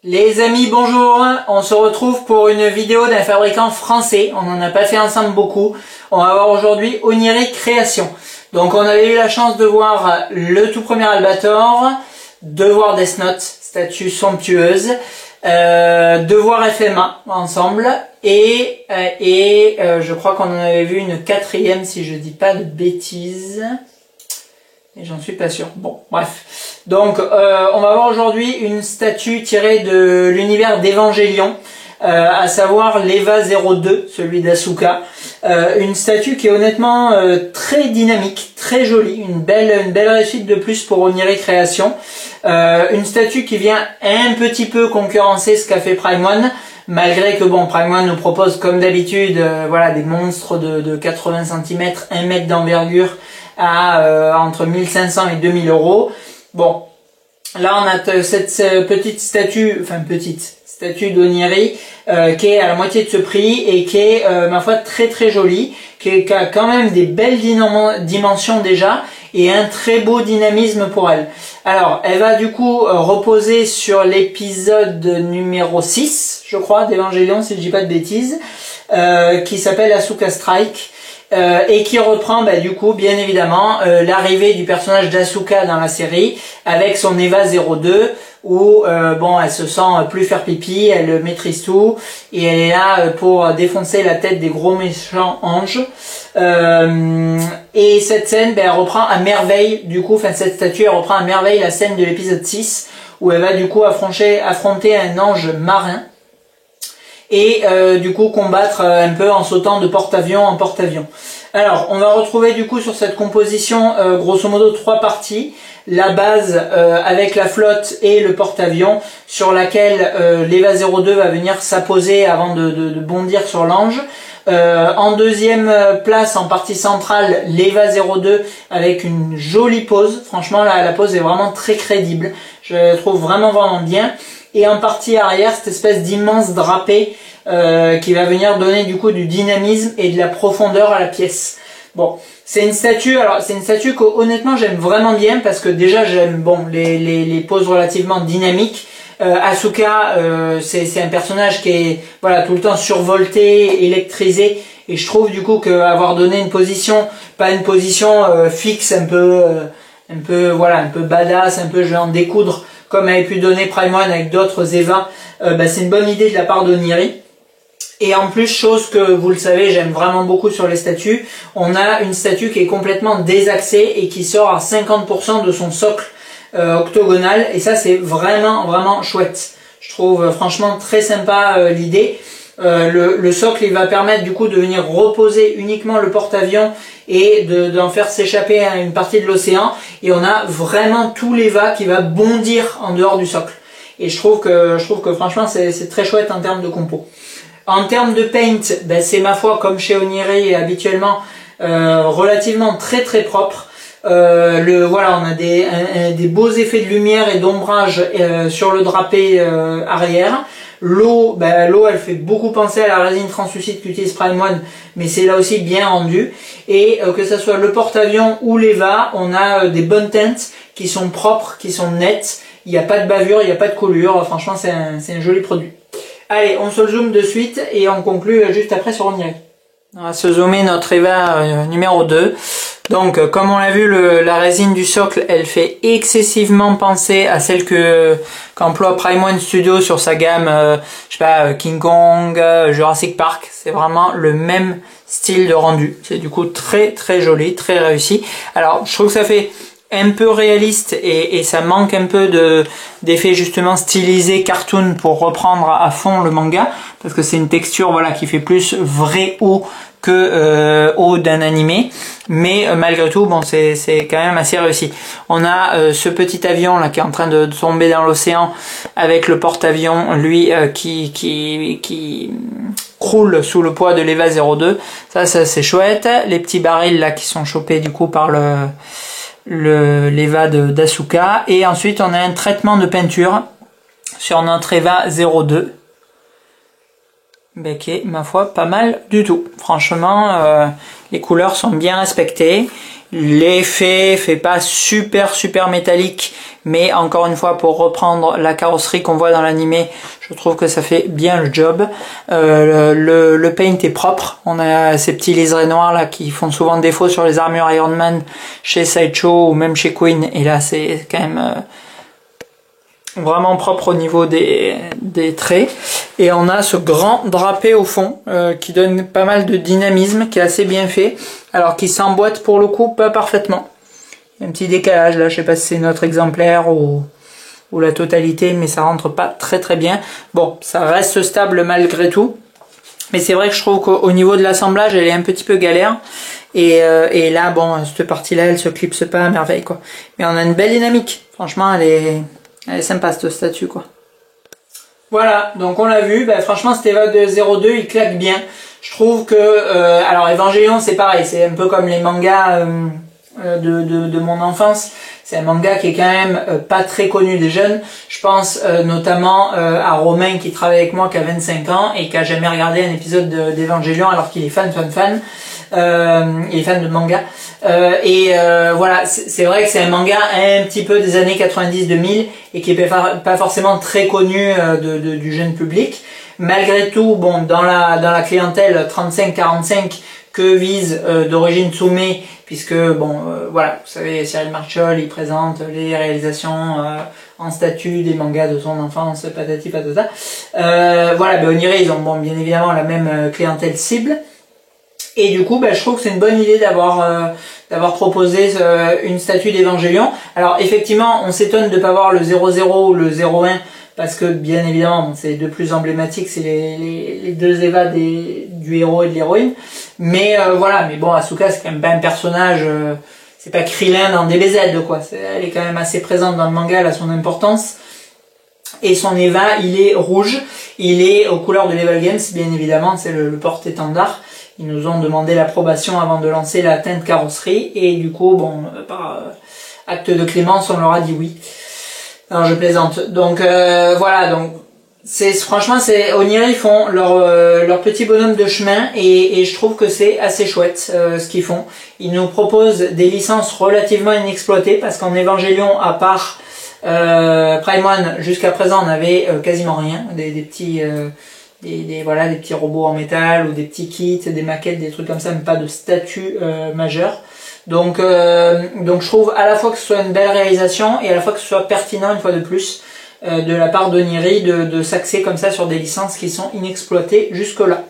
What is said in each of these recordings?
Les amis, bonjour, on se retrouve pour une vidéo d'un fabricant français, on n'en a pas fait ensemble beaucoup. On va voir aujourd'hui Oniri Création. Donc on avait eu la chance de voir le tout premier Albator, de voir Death Note, statue somptueuse, de voir FMA ensemble, et je crois qu'on en avait vu une quatrième si je dis pas de bêtises. Et j'en suis pas sûr. Bon, bref. Donc, on va voir aujourd'hui une statue tirée de l'univers d'Evangelion, à savoir l'Eva 02, celui d'Asuka. Une statue qui est honnêtement très dynamique, très jolie, une belle réussite de plus pour Oniri Création. Une statue qui vient un petit peu concurrencer ce qu'a fait Prime One, malgré que bon, Prime One nous propose comme d'habitude, voilà, des monstres de 80 cm, 1 mètre d'envergure, à entre 1500 et 2000 euros. Bon, là on a cette petite statue, enfin petite statue d'Oniri qui est à la moitié de ce prix et qui est ma foi très jolie, qui a quand même des belles dimensions déjà et un très beau dynamisme pour elle. Alors elle va du coup reposer sur l'épisode numéro 6 je crois d'Evangelion si je dis pas de bêtises, qui s'appelle Asuka Strike. Et qui reprend du coup bien évidemment l'arrivée du personnage d'Asuka dans la série avec son Eva 02 où bon, elle se sent plus faire pipi, elle maîtrise tout et elle est là pour défoncer la tête des gros méchants anges. Et cette scène elle reprend à merveille du coup, enfin cette statue elle reprend à merveille la scène de l'épisode 6 où elle va du coup affronter un ange marin et du coup combattre un peu en sautant de porte-avions en porte-avions. Alors on va retrouver du coup sur cette composition grosso modo 3 parties. La base avec la flotte et le porte-avions sur laquelle l'Eva 02 va venir s'apposer avant de bondir sur l'ange. En deuxième place, en partie centrale, l'Eva 02 avec une jolie pose. Franchement la pose est vraiment très crédible. Je la trouve vraiment bien. Et en partie arrière, cette espèce d'immense drapé qui va venir donner du coup du dynamisme et de la profondeur à la pièce. Bon, c'est une statue, alors c'est une statue que honnêtement j'aime vraiment bien parce que déjà j'aime bon les poses relativement dynamiques. Asuka, c'est un personnage qui est voilà tout le temps survolté, électrisé, et je trouve du coup qu'avoir donné une position, pas une position fixe, un peu voilà, un peu badass, un peu je vais en découdre, comme avait pu donner Prime One avec d'autres Eva, c'est une bonne idée de la part d'Oniri. Et en plus, chose que vous le savez, j'aime vraiment beaucoup sur les statues, on a une statue qui est complètement désaxée et qui sort à 50% de son socle octogonal, et ça c'est vraiment chouette. Je trouve franchement très sympa l'idée. Le socle il va permettre du coup de venir reposer uniquement le porte-avions et d'en faire s'échapper à une partie de l'océan, et on a vraiment tout l'Eva qui va bondir en dehors du socle. Et je trouve que franchement c'est très chouette en termes de compo. En termes de paint, c'est ma foi comme chez Oniri habituellement relativement très propre. Voilà, on a des beaux effets de lumière et d'ombrage sur le drapé arrière. L'eau, elle fait beaucoup penser à la résine translucide qu'utilise Prime One, mais c'est là aussi bien rendu. Et que ce soit le porte-avions ou l'Eva, on a des bonnes teintes qui sont propres, qui sont nettes. Il n'y a pas de bavure, il n'y a pas de coulure. Franchement, c'est un joli produit. Allez, on se zoome de suite et on conclut juste après sur Oniri. On va se zoomer notre Eva numéro 2. Donc, comme on l'a vu, la résine du socle, elle fait excessivement penser à celle qu'emploie Prime One Studio sur sa gamme, je sais pas, King Kong, Jurassic Park. C'est vraiment le même style de rendu. C'est du coup très joli, très réussi. Alors, je trouve que ça fait un peu réaliste et ça manque un peu d'effet justement stylisé cartoon pour reprendre à fond le manga, parce que c'est une texture voilà qui fait plus vrai haut que haut d'un animé, mais malgré tout bon c'est quand même assez réussi. On a ce petit avion là qui est en train de tomber dans l'océan avec le porte-avions lui qui croule sous le poids de l'Eva 02. Ça c'est chouette. Les petits barils là qui sont chopés du coup par l'Eva d'Asuka, et ensuite on a un traitement de peinture sur notre Eva 02 qui est ma foi pas mal du tout. Franchement les couleurs sont bien respectées, l'effet fait pas super métallique mais encore une fois, pour reprendre la carrosserie qu'on voit dans l'animé, je trouve que ça fait bien le job. Le paint est propre, on a ces petits liserés noirs là qui font souvent défaut sur les armures Iron Man chez Sideshow ou même chez Queen, et là c'est quand même vraiment propre au niveau des traits. Et on a ce grand drapé au fond qui donne pas mal de dynamisme, qui est assez bien fait, alors qu'il s'emboîte pour le coup pas parfaitement. Il y a un petit décalage là, je sais pas si c'est notre exemplaire ou la totalité, mais ça rentre pas très bien. Bon, ça reste stable malgré tout, mais c'est vrai que je trouve qu'au niveau de l'assemblage elle est un petit peu galère, et là bon, cette partie là elle se clipse pas à merveille quoi, mais on a une belle dynamique, franchement elle est sympa cette statue quoi. Voilà, donc on l'a vu, franchement cet Eva de 02 il claque bien. Je trouve que, alors Evangelion c'est pareil, c'est un peu comme les mangas de mon enfance. C'est un manga qui est quand même pas très connu des jeunes. Je pense notamment à Romain qui travaille avec moi, qui a 25 ans et qui a jamais regardé un épisode d'Evangelion alors qu'il est fan. Il est fan de manga. Voilà, c'est vrai que c'est un manga un petit peu des années 90-2000 et qui est pas forcément très connu du jeune public. Malgré tout, bon, dans la clientèle 35-45 que vise d'origine Tsume, puisque bon, voilà, vous savez, Cyril Marchol, il présente les réalisations en statut des mangas de son enfance, patati patata. Voilà, Onire, ils ont bien évidemment la même clientèle cible. Et du coup, je trouve que c'est une bonne idée d'avoir proposé une statue d'Evangelion. Alors effectivement, on s'étonne de ne pas voir le 00 ou le 01, parce que bien évidemment, c'est les deux plus emblématiques, c'est les deux Eva du héros et de l'héroïne. Mais voilà, mais bon, Asuka c'est quand même pas un personnage, c'est pas Krillin dans DBZ quoi. Elle est quand même assez présente dans le manga, elle a son importance. Et son Eva, il est rouge, il est aux couleurs de l'Eva Games, bien évidemment, c'est le porte-étendard. Ils nous ont demandé l'approbation avant de lancer la teinte carrosserie, et du coup, bon, par acte de clémence, on leur a dit oui. Non, je plaisante. Donc voilà, donc franchement, Onire, ils font leur petit bonhomme de chemin, et je trouve que c'est assez chouette ce qu'ils font. Ils nous proposent des licences relativement inexploitées, parce qu'en Evangelion, à part Prime One, jusqu'à présent, on avait quasiment rien, des petits voilà, des petits robots en métal ou des petits kits, des maquettes, des trucs comme ça, mais pas de statut majeur. Donc je trouve à la fois que ce soit une belle réalisation et à la fois que ce soit pertinent, une fois de plus, de la part d'Oniri de s'axer comme ça sur des licences qui sont inexploitées jusque-là.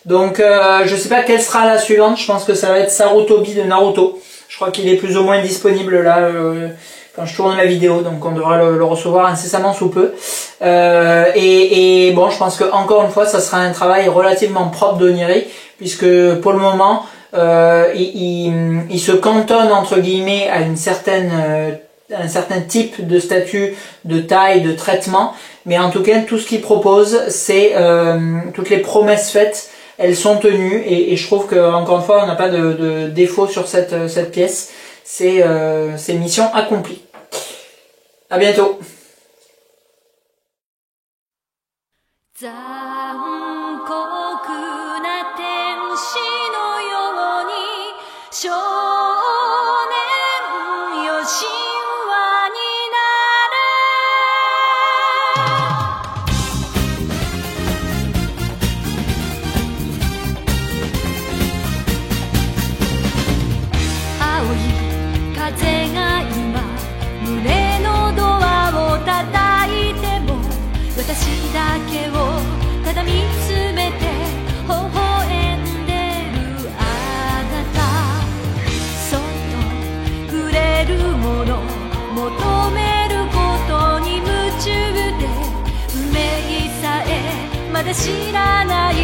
Donc je sais pas quelle sera la suivante, je pense que ça va être Sarutobi de Naruto. Je crois qu'il est plus ou moins disponible là quand je tourne la vidéo, donc on devra le recevoir incessamment sous peu. Et bon, je pense que encore une fois, ça sera un travail relativement propre d'Oniri, puisque pour le moment, il se cantonne entre guillemets à un certain type de statut, de taille, de traitement, mais en tout cas, tout ce qu'il propose, c'est toutes les promesses faites, elles sont tenues, et je trouve que encore une fois, on n'a pas de défaut sur cette pièce. C'est mission accomplie. À bientôt. 残酷な天使のように少年よ神話になれ青い風が今胸のドアを叩いても私だけをただ見つめて微笑んでるあなたそっと触れるもの求めることに夢中で運命さえまだ知らない